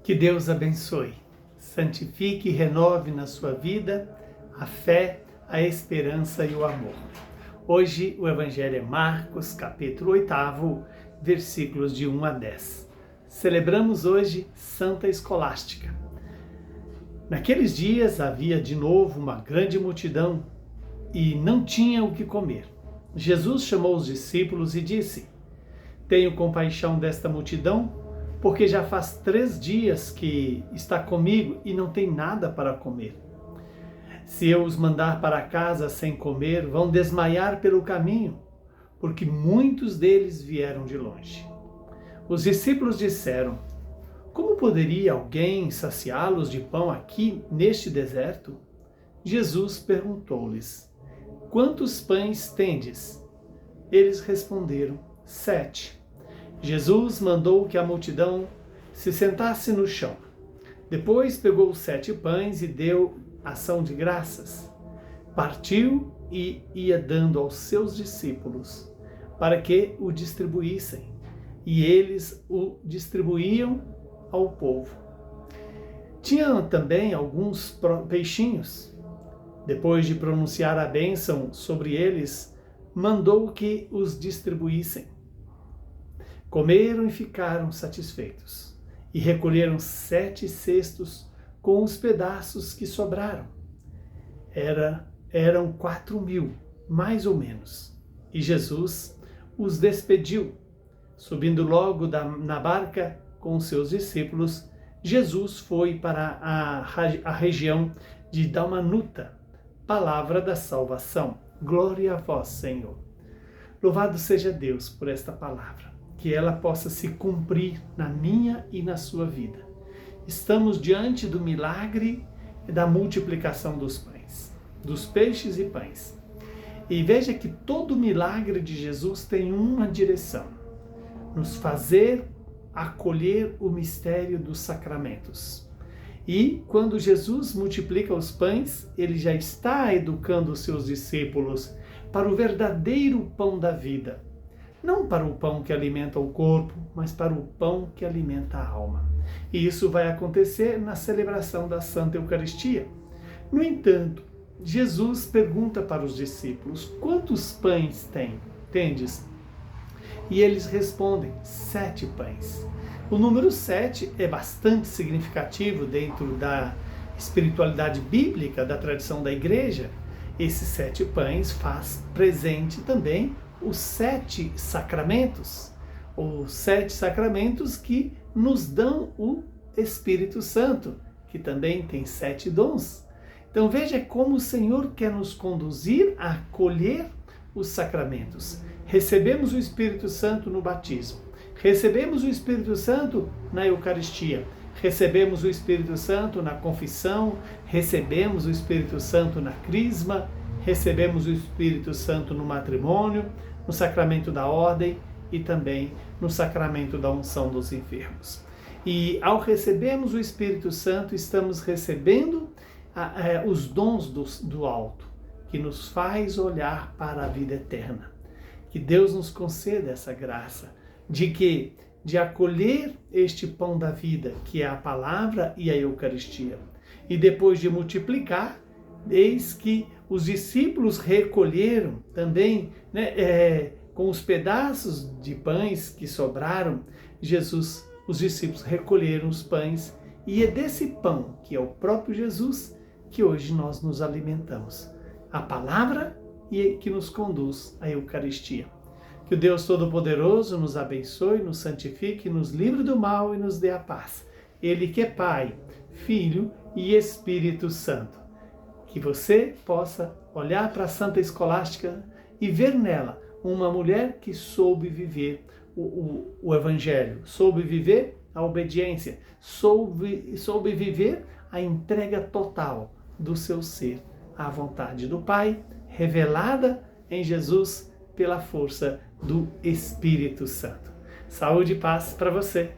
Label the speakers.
Speaker 1: Que Deus abençoe, santifique e renove na sua vida a fé, a esperança e o amor. Hoje o Evangelho é Marcos, capítulo 8, versículos de 1 a 10. Celebramos hoje Santa Escolástica. Naqueles dias havia de novo uma grande multidão e não tinha o que comer. Jesus chamou os discípulos e disse: Tenho compaixão desta multidão, porque já faz 3 dias que está comigo e não tem nada para comer. Se eu os mandar para casa sem comer, vão desmaiar pelo caminho, porque muitos deles vieram de longe. Os discípulos disseram: Como poderia alguém saciá-los de pão aqui neste deserto? Jesus perguntou-lhes: Quantos pães tendes? Eles responderam: 7. Jesus mandou que a multidão se sentasse no chão. Depois pegou os 7 pães e deu ação de graças. Partiu e ia dando aos seus discípulos, para que o distribuíssem. E eles o distribuíam ao povo. Tinha também alguns peixinhos. Depois de pronunciar a bênção sobre eles, mandou que os distribuíssem. Comeram e ficaram satisfeitos, e recolheram 7 cestos com os pedaços que sobraram. Eram 4.000, mais ou menos. E Jesus os despediu. Subindo logo na barca com os seus discípulos, Jesus foi para a região de Dalmanuta. Palavra da salvação. Glória a vós, Senhor. Louvado seja Deus por esta palavra. Que ela possa se cumprir na minha e na sua vida. Estamos diante do milagre da multiplicação dos pães, dos peixes e pães. E veja que todo milagre de Jesus tem uma direção: nos fazer acolher o mistério dos sacramentos. E quando Jesus multiplica os pães, ele já está educando os seus discípulos para o verdadeiro pão da vida. Não para o pão que alimenta o corpo, mas para o pão que alimenta a alma. E isso vai acontecer na celebração da Santa Eucaristia. No entanto, Jesus pergunta para os discípulos: Quantos pães tendes? E eles respondem: 7 pães. O número 7 é bastante significativo dentro da espiritualidade bíblica, da tradição da igreja. Esses 7 pães faz presente também os 7 sacramentos, os 7 sacramentos que nos dão o Espírito Santo, que também tem 7 dons. Então veja como o Senhor quer nos conduzir a acolher os sacramentos. Recebemos o Espírito Santo no batismo, recebemos o Espírito Santo na Eucaristia, recebemos o Espírito Santo na confissão, recebemos o Espírito Santo na crisma, recebemos o Espírito Santo no matrimônio, no sacramento da ordem e também no sacramento da unção dos enfermos. E ao recebermos o Espírito Santo, estamos recebendo os dons do alto, que nos faz olhar para a vida eterna. Que Deus nos conceda essa graça de acolher este pão da vida, que é a palavra e a Eucaristia. E depois de multiplicar, eis que os discípulos recolheram também, com os pedaços de pães que sobraram, os discípulos recolheram os pães, e é desse pão, que é o próprio Jesus, que hoje nós nos alimentamos. A palavra e que nos conduz à Eucaristia. Que o Deus Todo-Poderoso nos abençoe, nos santifique, nos livre do mal e nos dê a paz. Ele que é Pai, Filho e Espírito Santo. Que você possa olhar para a Santa Escolástica e ver nela uma mulher que soube viver o Evangelho, soube viver a obediência, soube viver a entrega total do seu ser à vontade do Pai, revelada em Jesus pela força do Espírito Santo. Saúde e paz para você.